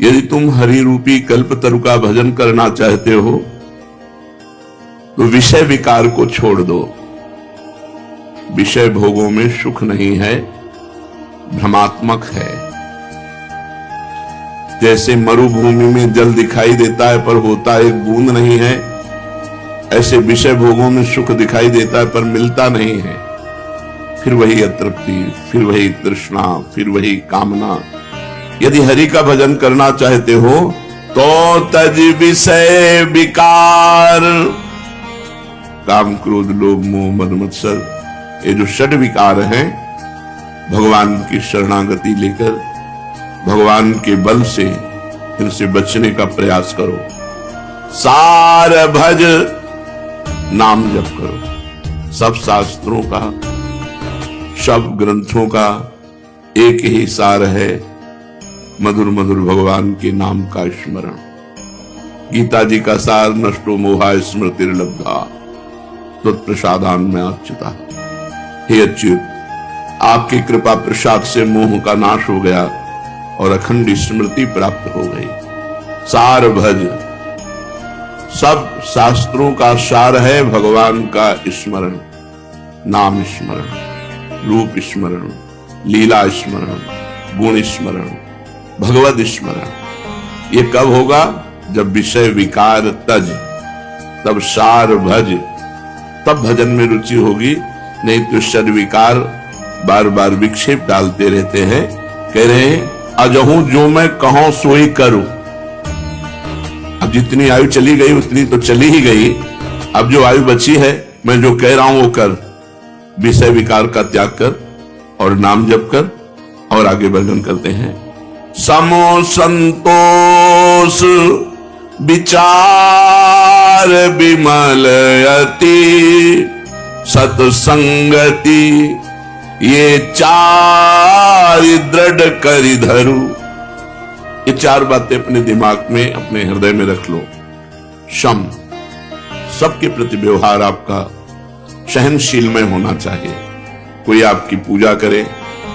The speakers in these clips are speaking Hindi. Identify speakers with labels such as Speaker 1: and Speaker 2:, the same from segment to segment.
Speaker 1: यदि तुम हरि रूपी कल्प तरु का भजन करना चाहते हो तो विषय विकार को छोड़ दो। विषय भोगों में सुख नहीं है, भ्रमात्मक है। जैसे मरुभूमि में जल दिखाई देता है पर होता एक बूंद नहीं है, ऐसे विषय भोगों में सुख दिखाई देता है पर मिलता नहीं है। फिर वही अतृप्ति, फिर वही तृष्णा, फिर वही कामना। यदि हरि का भजन करना चाहते हो तो तज विषय विकार, काम क्रोध लोभ मोह मद मत्सर, ये जो षड विकार हैं, भगवान की शरणागति लेकर भगवान के बल से इनसे बचने का प्रयास करो। सार भज, नाम जप करो। सब शास्त्रों का, सब ग्रंथों का एक ही सार है, मधुर मधुर भगवान के नाम का स्मरण। गीता जी का सार, नष्टो मोहा स्मृतिर्लब्धा त्वत्प्रसादान में अच्युता। हे अच्युत, आपकी कृपा प्रसाद से मोह का नाश हो गया और अखंड स्मृति प्राप्त हो गई। सार भज, सब शास्त्रों का सार है भगवान का स्मरण, नाम स्मरण, रूप स्मरण, लीला स्मरण, गुण स्मरण, भगवद स्मरण। ये कब होगा? जब विषय विकार तज, तब सार भज, तब भजन में रुचि होगी। नहीं तो षड विकार बार बार विक्षेप डालते रहते हैं। कह रहे हैं अजहू जो मैं कहूं सोई करूं। अब जितनी आयु चली गई उतनी तो चली ही गई, अब जो आयु बची है मैं जो कह रहा हूं वो कर। विषय विकार का त्याग कर और नाम जप कर। और आगे वर्णन करते हैं, समो संतोष विचार विमल अति सत्संगति, ये चार दृढ़ करि धरु। ये चार बातें अपने दिमाग में, अपने हृदय में रख लो। शम, सबके प्रति व्यवहार आपका सहनशीलमय होना चाहिए। कोई आपकी पूजा करे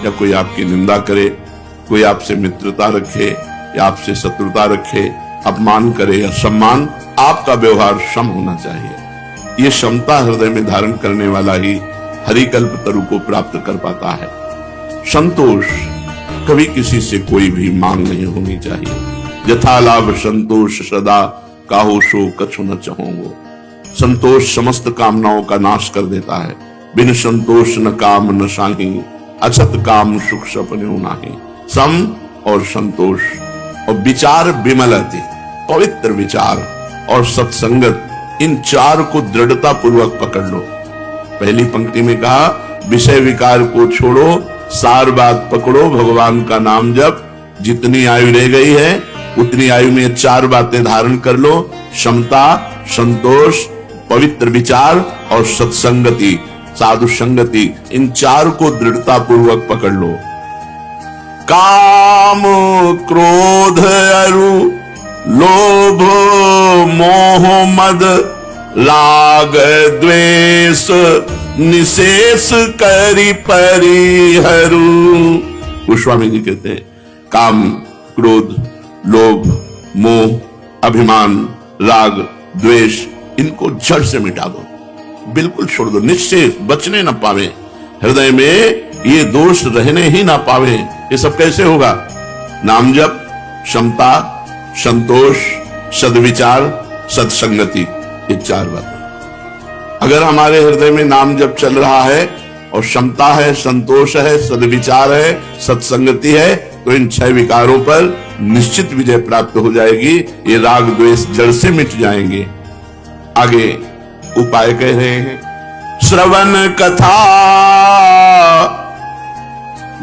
Speaker 1: या कोई आपकी निंदा करे, कोई आपसे मित्रता रखे या आपसे शत्रुता रखे, अपमान करे या सम्मान, आपका व्यवहार सम होना चाहिए। ये क्षमता हृदय में धारण करने वाला ही हरिकल्प तरु को प्राप्त कर पाता है। संतोष, कभी किसी से कोई भी मांग नहीं होनी चाहिए। यथा लाभ संतोष सदा, काहो सो कछु न चाहोगो। संतोष समस्त कामनाओं का नाश कर देता है। बिन संतोष न काम न साही, अछत काम सुख सपने नाही। सम और संतोष और विचार विमलति, पवित्र विचार और सत्संगत, इन चार को दृढ़ता पूर्वक पकड़ लो। पहली पंक्ति में कहा विषय विकार को छोड़ो, सार बात पकड़ो, भगवान का नाम जप। जितनी आयु रह गई है उतनी आयु में चार बातें धारण कर लो। क्षमता, संतोष, पवित्र विचार और सत्संगति, साधु संगति, इन चार को दृढ़ता पूर्वक पकड़ लो। काम क्रोध अरु लोभ मोह मद राग द्वेष, निशेष करि परिहरु। गोस्वामी जी कहते हैं काम क्रोध लोभ मोह अभिमान राग द्वेष, इनको जड़ से मिटा दो, बिल्कुल छोड़ दो, निश्चय बचने न पावे। हृदय में ये दोष रहने ही ना पावे। ये सब कैसे होगा? नाम जप, क्षमता, संतोष, सद्विचार, सत्संगति, ये चार बातें। अगर हमारे हृदय में नाम जप चल रहा है और क्षमता है, संतोष है, सद्विचार है, सत्संगति है, तो इन छह विकारों पर निश्चित विजय प्राप्त हो जाएगी। ये राग द्वेष जड़ से मिट जाएंगे। आगे उपाय कह रहे हैं, श्रवण कथा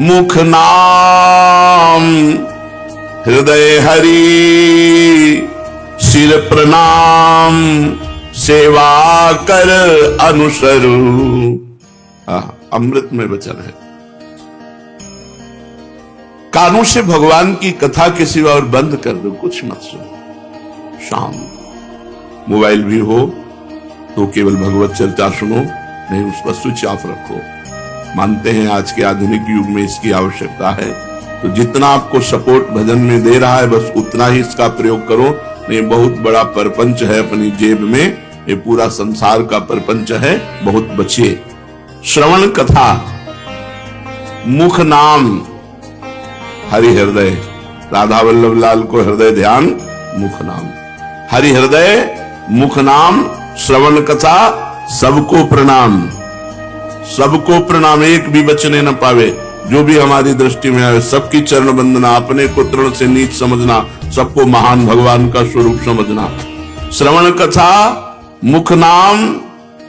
Speaker 1: मुख नाम, हृदय हरि सिर प्रणाम, सेवा कर अनुसरू। अमृत में वचन है। कानों से भगवान की कथा के सिवा और बंद कर दो, कुछ मत सुनो। शाम मोबाइल भी हो तो केवल भगवत चर्चा सुनो, नहीं उस पर स्विच ऑफ रखो। मानते हैं आज के आधुनिक युग में इसकी आवश्यकता है, तो जितना आपको सपोर्ट भजन में दे रहा है बस उतना ही इसका प्रयोग करो। नहीं, बहुत बड़ा परपंच है अपनी जेब में, ये पूरा संसार का परपंच है, बहुत बचिए। श्रवण कथा, मुख नाम, हरि हृदय, राधा वल्लभ लाल को हृदय ध्यान, मुख नाम, हरि हृदय, मुख नाम, श्रवण कथा, सबको प्रणाम, सबको प्रणाम, एक भी बचने न पावे। जो भी हमारी दृष्टि में आए सबकी चरण वंदना, अपने को तृण से नीच समझना, सबको महान भगवान का स्वरूप समझना। श्रवण कथा, मुख नाम,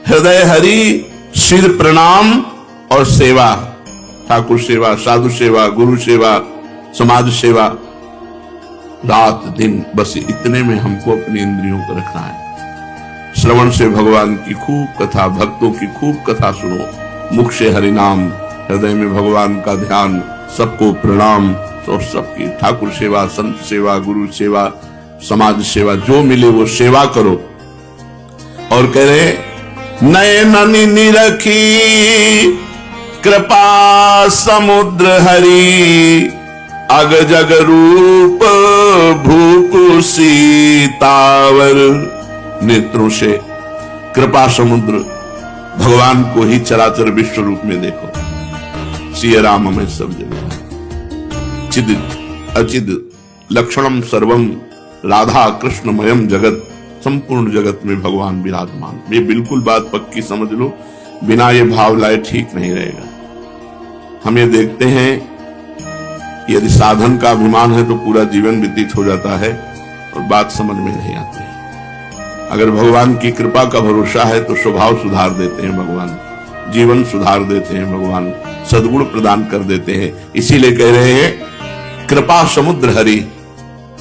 Speaker 1: हृदय हरि, सिर प्रणाम और सेवा, ठाकुर सेवा, साधु सेवा, गुरु सेवा, समाज सेवा, रात दिन, बस इतने में हमको अपनी इंद्रियों को रखना है। श्रवण से भगवान की खूब कथा, भक्तों की खूब कथा सुनो, मुख से हरि नाम, हृदय में भगवान का ध्यान, सबको प्रणाम और सबकी ठाकुर सेवा, संत सेवा, गुरु सेवा, समाज सेवा, जो मिले वो सेवा करो। और कह रहे नयननि निरखी कृपा समुद्र हरि, अग जग रूप भूप सीतावर। नेत्रों से कृपा समुद्र भगवान को ही चराचर विश्व रूप में देखो। सिया राम में सब जगह चिद अचिद लक्षणम सर्वम, राधा कृष्णमयम जगत, संपूर्ण जगत में भगवान विराजमान। ये बिल्कुल बात पक्की समझ लो, बिना ये भाव लाए ठीक नहीं रहेगा। हम ये देखते हैं यदि साधन का अभिमान है तो पूरा जीवन व्यतीत हो जाता है और बात समझ में नहीं आती है। अगर भगवान की कृपा का भरोसा है तो स्वभाव सुधार देते हैं भगवान, जीवन सुधार देते हैं भगवान, सद्गुण प्रदान कर देते हैं। इसीलिए कह रहे हैं कृपा समुद्र हरि,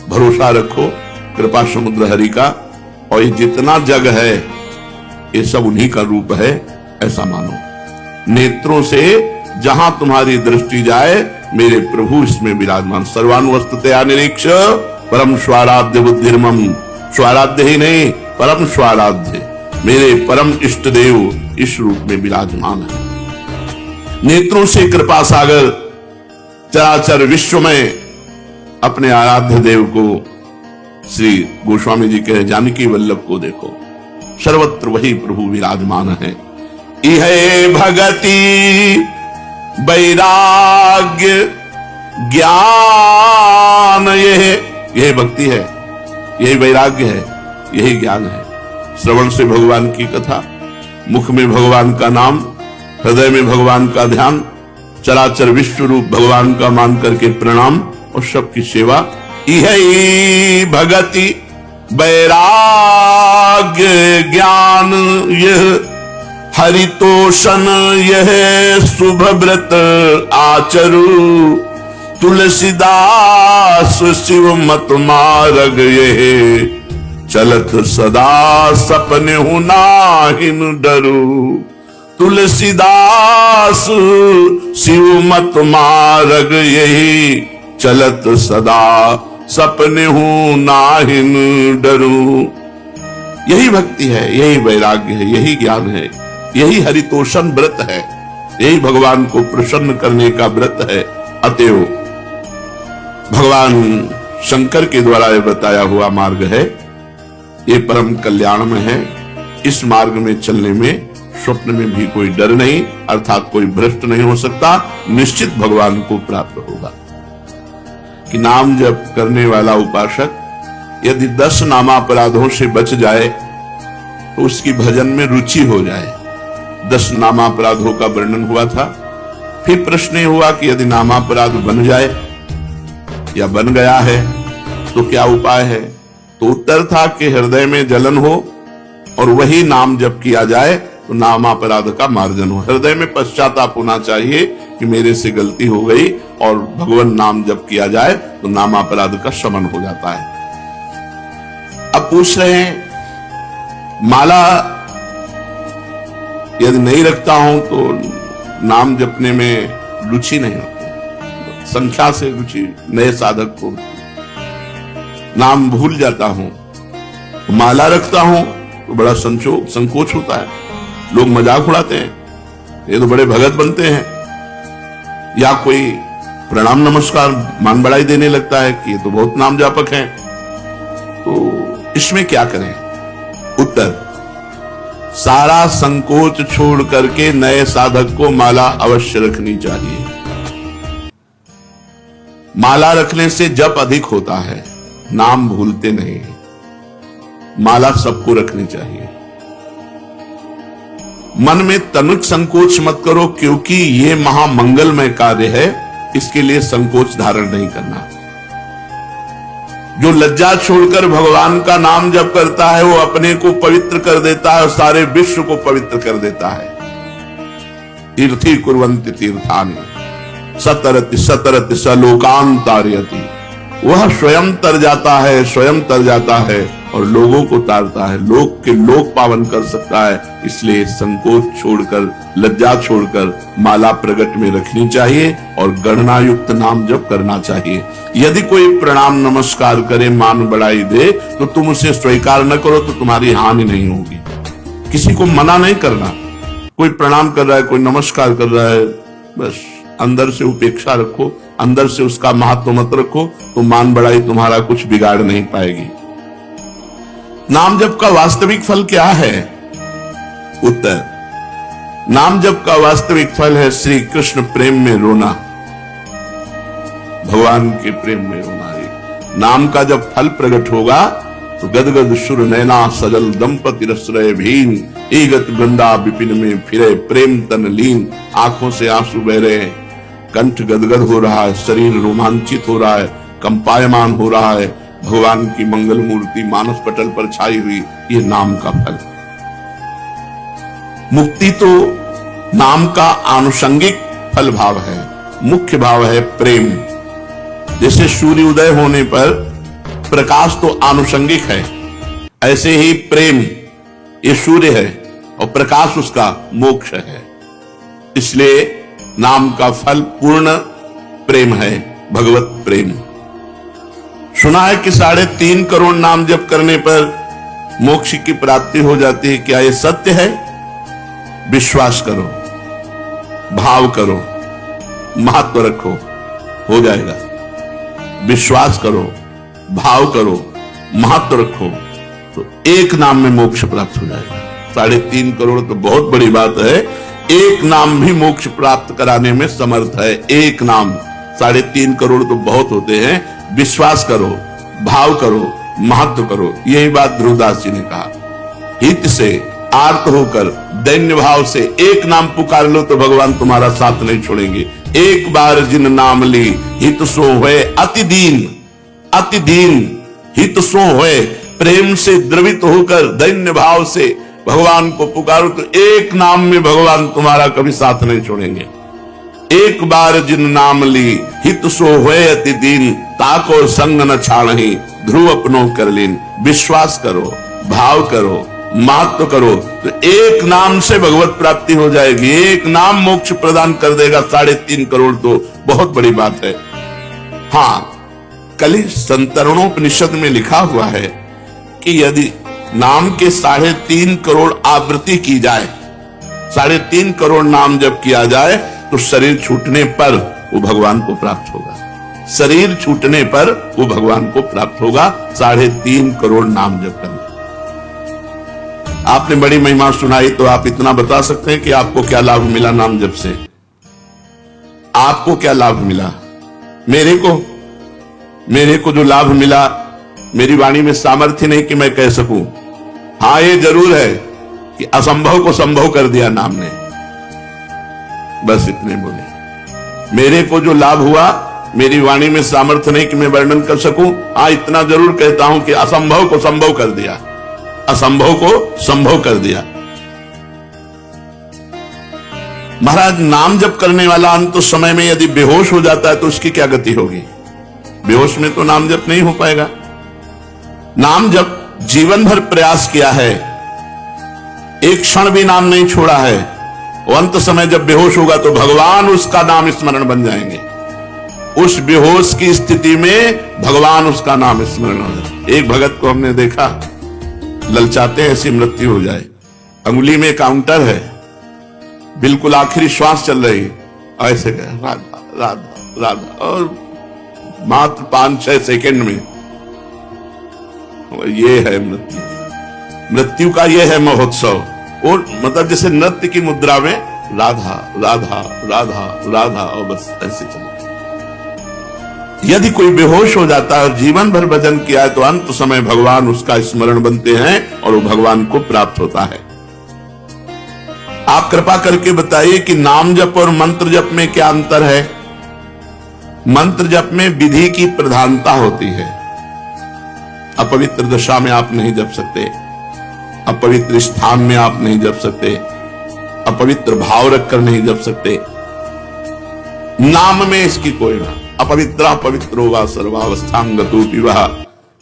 Speaker 1: भरोसा रखो कृपा समुद्र हरि का, और ये जितना जग है ये सब उन्हीं का रूप है, ऐसा मानो। नेत्रों से जहां तुम्हारी दृष्टि जाए मेरे प्रभु इसमें विराजमान। सर्वानुवस्ततया निरीक्ष परम स्वाराध्य बुद्धिर्मम, स्वाराध्य ही नहीं परम स्वाराध्य, मेरे परम इष्ट देव इस रूप में विराजमान है। नेत्रों से कृपा सागर चराचर विश्व में अपने आराध्य देव को, श्री गोस्वामी जी कहे जानकी वल्लभ को देखो, सर्वत्र वही प्रभु विराजमान है। इह भगति वैराग्य ज्ञान, यह भक्ति है, यही वैराग्य है, यही ज्ञान है। श्रवण से भगवान की कथा, मुख में भगवान का नाम, हृदय में भगवान का ध्यान, चराचर विश्व रूप भगवान का मान करके प्रणाम और सबकी सेवा। यही भगति वैराग्य ज्ञान, यह हरितोषण, यह शुभ व्रत आचरु, तुलसीदास शिव मत मार्ग, यह चलत सदा सपने हूं नाहिन डरू। तुलसीदास शिव मत मार्ग, यही चलत सदा सपने हूं नाहिन डरू। यही भक्ति है, यही वैराग्य है, यही ज्ञान है, यही हरितोषण व्रत है, यही भगवान को प्रसन्न करने का व्रत है। अतएव भगवान शंकर के द्वारा यह बताया हुआ मार्ग है, ये परम कल्याण में है। इस मार्ग में चलने में स्वप्न में भी कोई डर नहीं, अर्थात कोई भ्रष्ट नहीं हो सकता, निश्चित भगवान को प्राप्त होगा। कि नाम जप करने वाला उपासक यदि 10 नामापराधों से बच जाए तो उसकी भजन में रुचि हो जाए। 10 नामापराधों का वर्णन हुआ था। फिर प्रश्न हुआ कि यदि नामापराध बन जाए या बन गया है तो क्या उपाय है? तो उत्तर था कि हृदय में जलन हो और वही नाम जप किया जाए तो नामापराध का मार्जन हो। हृदय में पश्चाताप होना चाहिए कि मेरे से गलती हो गई, और भगवान नाम जप किया जाए तो नामापराध का शमन हो जाता है। अब पूछ रहे हैं माला यदि नहीं रखता हूं तो नाम जपने में रुचि नहीं होती, संख्या से रुचि नए साधक को, नाम भूल जाता हूं, माला रखता हूं तो बड़ा संकोच होता है, लोग मजाक उड़ाते हैं, ये तो बड़े भगत बनते हैं, या कोई प्रणाम नमस्कार मान बढ़ाई देने लगता है कि ये तो बहुत नाम जापक हैं, तो इसमें क्या करें? उत्तर, सारा संकोच छोड़ करके नए साधक को माला अवश्य रखनी चाहिए। माला रखने से जप अधिक होता है, नाम भूलते नहीं। माला सबको रखनी चाहिए। मन में तनिक संकोच मत करो, क्योंकि यह महामंगलमय कार्य है, इसके लिए संकोच धारण नहीं करना। जो लज्जा छोड़कर भगवान का नाम जप करता है वो अपने को पवित्र कर देता है और सारे विश्व को पवित्र कर देता है। तीर्थी कुर्वन्ति तीर्थानि सतरति सतरति सलोकान तारयति। वह स्वयं तर जाता है, स्वयं तर जाता है और लोगों को तारता है, लोक के लोक पावन कर सकता है। इसलिए संकोच छोड़कर, लज्जा छोड़कर माला प्रगट में रखनी चाहिए और गणना युक्त नाम जप करना चाहिए। यदि कोई प्रणाम नमस्कार करे, मान बढ़ाई दे, तो तुम उसे स्वीकार न करो तो तुम्हारी हानि नहीं होगी। किसी को मना नहीं करना। कोई प्रणाम कर रहा है, कोई नमस्कार कर रहा है, बस अंदर से उपेक्षा रखो, अंदर से उसका महत्व मत रखो, तो मान बढ़ाई तुम्हारा कुछ बिगाड़ नहीं पाएगी। नाम जप का वास्तविक फल क्या है? उत्तर, नाम जप का वास्तविक फल है श्री कृष्ण प्रेम में रोना, भगवान के प्रेम में रोना। नाम का जब फल प्रकट होगा तो गदगद सुर नैना सजल दंपति रसरय भीन, एगत वृंदा विपिन में फिरे प्रेम तन लीन। आंखों से आंसू बह रहे हैं, कंठ गदगद हो रहा है, शरीर रोमांचित हो रहा है, कंपायमान हो रहा है। भगवान की मंगल मूर्ति मानस पटल पर छाई हुई, ये नाम का फल। मुक्ति तो नाम का आनुषंगिक फल भाव है, मुख्य भाव है प्रेम। जैसे सूर्य उदय होने पर प्रकाश तो आनुषंगिक है, ऐसे ही प्रेम ये सूर्य है और प्रकाश उसका मोक्ष है। इसलिए नाम का फल पूर्ण प्रेम है, भगवत प्रेम। सुना है कि 3.5 करोड़ नाम जप करने पर मोक्ष की प्राप्ति हो जाती है। क्या यह सत्य है? विश्वास करो, भाव करो, महत्व रखो, हो जाएगा। विश्वास करो, भाव करो, महत्व रखो, तो एक नाम में मोक्ष प्राप्त हो जाएगा। 3.5 करोड़ तो बहुत बड़ी बात है, एक नाम भी मोक्ष प्राप्त कराने में समर्थ है। एक नाम, 3.5 करोड़ तो बहुत होते हैं। विश्वास करो, भाव करो, महत्व करो। यही बात ध्रुवदास जी ने कहा। हित से आर्त होकर दैन्य भाव से एक नाम पुकार लो तो भगवान तुम्हारा साथ नहीं छोड़ेंगे। एक बार जिन नाम ली हित सो होए अति दीन, अति दीन हित सो होए। प्रेम से द्रवित होकर दैन्य भाव से भगवान को पुकारो तो एक नाम में भगवान तुम्हारा कभी साथ नहीं छोड़ेंगे। एक बार जिन नाम ली हित सो होए अति दीन, ताको संग न छाड़ही ध्रुव अपनो कर लीन। विश्वास करो, भाव करो, महत्व करो, तो एक नाम से भगवत प्राप्ति हो जाएगी। एक नाम मोक्ष प्रदान कर देगा। 3.5 करोड़ तो बहुत बड़ी बात है। हाँ, कली संतरणोपनिषद में लिखा हुआ है कि यदि नाम के 3.5 करोड़ आवृत्ति की जाए, 3.5 करोड़ नाम जब किया जाए तो शरीर छूटने पर वो भगवान को प्राप्त होगा। शरीर छूटने पर वो भगवान को प्राप्त होगा। 3.5 करोड़ नाम जप करना। आपने बड़ी महिमा सुनाई, तो आप इतना बता सकते हैं कि आपको क्या लाभ मिला नाम जप से? आपको क्या लाभ मिला? मेरे को जो लाभ मिला, मेरी वाणी में सामर्थ्य नहीं कि मैं कह सकूं। हाँ, ये जरूर है कि असंभव को संभव कर दिया नाम ने। बस इतने बोले। मेरे को जो लाभ हुआ, मेरी वाणी में सामर्थ्य नहीं कि मैं वर्णन कर सकूं। हाँ, इतना जरूर कहता हूं कि असंभव को संभव कर दिया, असंभव को संभव कर दिया। महाराज, नाम जप करने वाला अंत समय में यदि बेहोश हो जाता है तो उसकी क्या गति होगी? बेहोश में तो नाम जप नहीं हो पाएगा। नाम जप जीवन भर प्रयास किया है, एक क्षण भी नाम नहीं छोड़ा है, अंत समय जब बेहोश होगा तो भगवान उसका नाम स्मरण बन जाएंगे। उस बेहोश की स्थिति में भगवान उसका नाम स्मरण हो जाए। एक भगत को हमने देखा, ललचाते हैं ऐसी मृत्यु हो जाए, अंगुली में काउंटर है, बिल्कुल आखिरी श्वास चल रही, ऐसे कहे राधा राधा राधा, और मात्र 5-6 सेकंड में ये है मृत्यु। मृत्यु का ये है महोत्सव। और मतलब जैसे नृत्य की मुद्रा में राधा राधा राधा राधा, और बस ऐसे चलता। यदि कोई बेहोश हो जाता है और जीवन भर भजन किया है तो अंत समय भगवान उसका स्मरण बनते हैं और वो भगवान को प्राप्त होता है। आप कृपा करके बताइए कि नाम जप और मंत्र जप में क्या अंतर है? मंत्र जप में विधि की प्रधानता होती है। अपवित्र दशा में आप नहीं जप सकते, अपवित्र स्थान में आप नहीं जप सकते, अपवित्र भाव रखकर नहीं जप सकते। नाम में इसकी कोई ना, अपवित्रा पवित्रो वा सर्वावस्थांगतो विवाह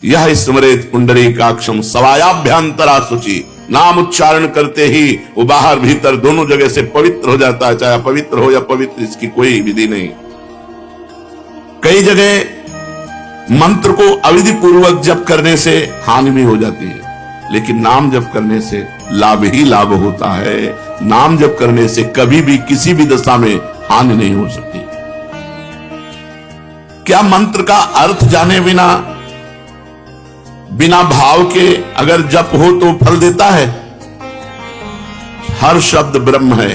Speaker 1: यह स्मरेत पुंडरीकाक्षम सवायाभ्यंतरा शुचि। नाम उच्चारण करते ही वो बाहर भीतर दोनों जगह से पवित्र हो जाता है, चाहे अपवित्र हो या पवित्र, इसकी कोई विधि नहीं। कई जगह मंत्र को अविधि पूर्वक जप करने से हानि भी हो जाती है, लेकिन नाम जप करने से लाभ ही लाभ होता है। नाम जप करने से कभी भी किसी भी दशा में हानि नहीं हो सकती। क्या मंत्र का अर्थ जाने बिना, बिना भाव के अगर जप हो तो फल देता है? हर शब्द ब्रह्म है।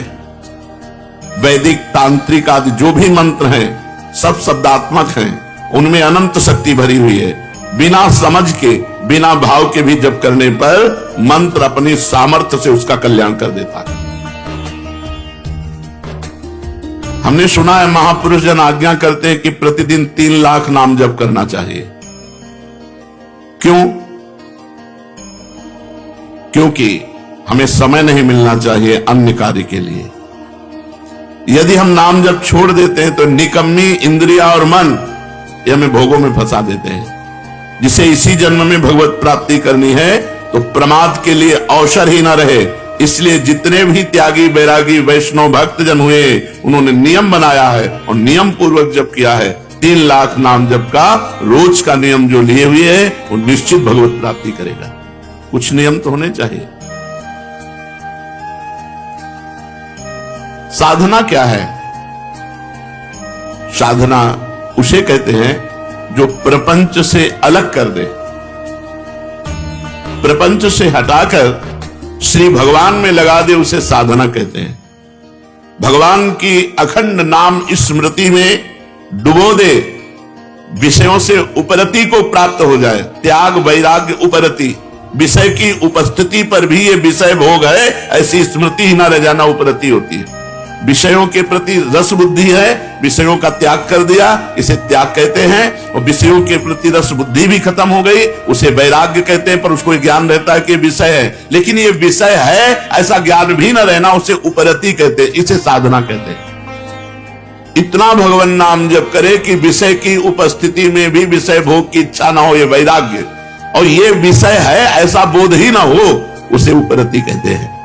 Speaker 1: वैदिक, तांत्रिक आदि जो भी मंत्र हैं सब शब्दात्मक हैं, उनमें अनंत शक्ति भरी हुई है। बिना समझ के, बिना भाव के भी जप करने पर मंत्र अपनी सामर्थ्य से उसका कल्याण कर देता है। हमने सुना है महापुरुष जन आज्ञा करते हैं कि प्रतिदिन 3 लाख नाम जप करना चाहिए। क्यों? क्योंकि हमें समय नहीं मिलना चाहिए अन्य कार्य के लिए। यदि हम नाम जप छोड़ देते हैं तो निकम्मी इंद्रिया और मन ये हमें भोगों में फंसा देते हैं। जिसे इसी जन्म में भगवत प्राप्ति करनी है तो प्रमाद के लिए अवसर ही ना रहे। इसलिए जितने भी त्यागी, बैरागी, वैष्णव भक्त जन हुए उन्होंने नियम बनाया है और नियम पूर्वक जप किया है। 3 लाख नाम जप का रोज का नियम जो लिए हुए है वो निश्चित भगवत प्राप्ति करेगा। कुछ नियम तो होने चाहिए। साधना क्या है? साधना उसे कहते हैं जो प्रपंच से अलग कर दे, प्रपंच से हटाकर श्री भगवान में लगा दे, उसे साधना कहते हैं। भगवान की अखंड नाम स्मृति में डुबो दे, विषयों से उपरति को प्राप्त हो जाए। त्याग वैराग्य उपरति, विषय की उपस्थिति पर भी ये विषय भोग है ऐसी स्मृति ही ना रह जाना उपरति होती है। विषयों के प्रति रस बुद्धि है, विषयों का त्याग कर दिया, इसे त्याग कहते हैं। और विषयों के प्रति रस बुद्धि भी खत्म हो गई, उसे वैराग्य कहते हैं। पर उसको ज्ञान रहता है कि विषय है, लेकिन ये विषय है ऐसा ज्ञान भी न रहना, उसे उपरति कहते हैं, इसे साधना कहते हैं। इतना भगवान नाम जप करे कि विषय की उपस्थिति में भी विषय भोग की इच्छा ना हो, ये वैराग्य। और ये विषय है ऐसा बोध ही ना हो, उसे उपरति कहते हैं।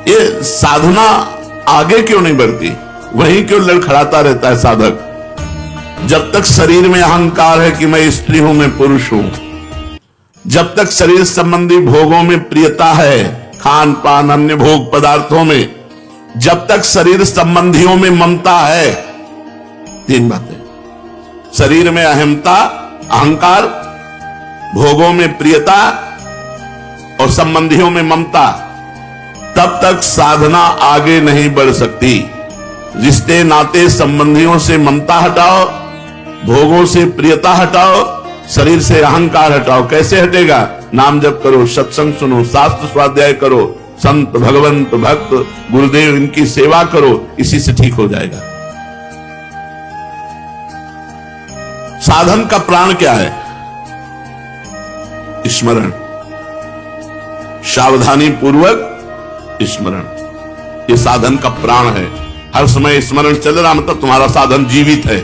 Speaker 1: ये साधना आगे क्यों नहीं बढ़ती? वहीं क्यों लड़खड़ाता रहता है साधक? जब तक शरीर में अहंकार है कि मैं स्त्री हूं, मैं पुरुष हूं, जब तक शरीर संबंधी भोगों में प्रियता है, खान पान अन्य भोग पदार्थों में, जब तक शरीर संबंधियों में ममता है, 3 बातें, शरीर में अहमता, अहंकार, भोगों में प्रियता और संबंधियों में ममता, तब तक साधना आगे नहीं बढ़ सकती। रिश्ते नाते संबंधियों से ममता हटाओ, भोगों से प्रियता हटाओ, शरीर से अहंकार हटाओ। कैसे हटेगा? नाम जप करो, सत्संग सुनो, शास्त्र स्वाध्याय करो, संत भगवंत भक्त गुरुदेव इनकी सेवा करो, इसी से ठीक हो जाएगा। साधन का प्राण क्या है? स्मरण, सावधानी पूर्वक स्मरण, ये साधन का प्राण है। हर समय स्मरण चल रहा मतलब तुम्हारा साधन जीवित है।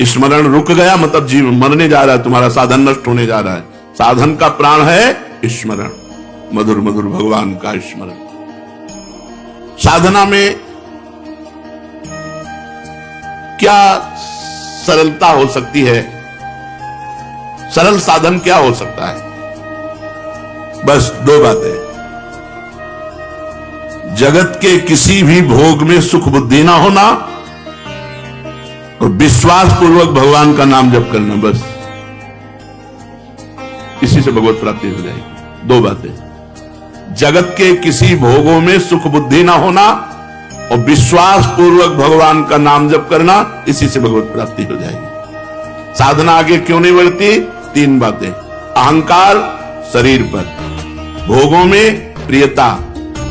Speaker 1: स्मरण रुक गया मतलब जीवन मरने जा रहा है, तुम्हारा साधन नष्ट होने जा रहा है। साधन का प्राण है स्मरण, मधुर मधुर भगवान का स्मरण। साधना में क्या सरलता हो सकती है? सरल साधन क्या हो सकता है? बस 2 बातें। जगत के किसी भी भोग में सुख बुद्धि ना होना और विश्वास पूर्वक भगवान का नाम जप करना, बस इसी से भगवत प्राप्ति हो जाएगी। दो बातें, जगत के किसी भोगों में सुख बुद्धि ना होना और विश्वास पूर्वक भगवान का नाम जप करना, इसी से भगवत प्राप्ति हो जाएगी। साधना आगे क्यों नहीं बढ़ती? तीन बातें, अहंकार शरीर पर, भोगों में प्रियता,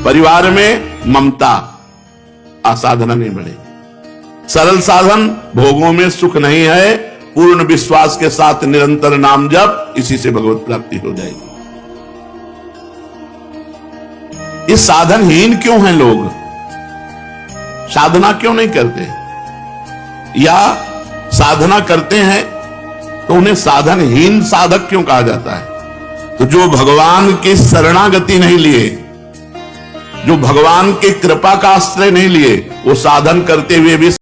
Speaker 1: परिवार में ममता, साधना नहीं बढ़ेगी। सरल साधन, भोगों में सुख नहीं है, पूर्ण विश्वास के साथ निरंतर नाम जप, इसी से भगवत प्राप्ति हो जाएगी। ये साधनहीन क्यों हैं लोग? साधना क्यों नहीं करते? या साधना करते हैं तो उन्हें साधनहीन साधक क्यों कहा जाता है? तो जो भगवान की शरणागति नहीं लिए, जो भगवान के कृपा का आश्रय नहीं लिए, वो साधन करते हुए भी